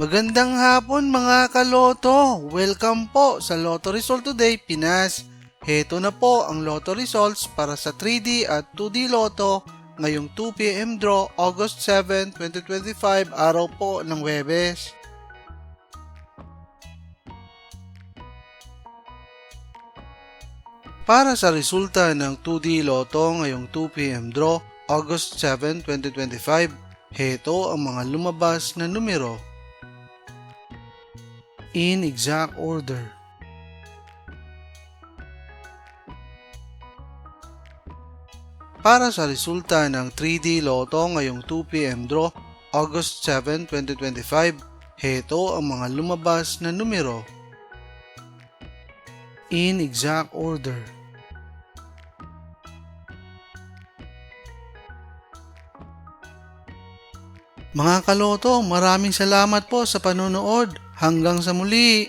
Magandang hapon mga kaloto! Welcome po sa Lotto Result Today Pinas. Heto na po ang Lotto Results para sa 3D at 2D Lotto ngayong 2 PM draw August 7, 2025 araw po ng Huwebes. Para sa resulta ng 2D Lotto ngayong 2 PM draw August 7, 2025, heto ang mga lumabas na numero. In exact order. Para sa resulta ng 3D Lotto ngayong 2 PM draw August 7, 2025, heto ang mga lumabas na numero. In exact order. Mga kaloto, maraming salamat po sa panonood. Hanggang sa muli!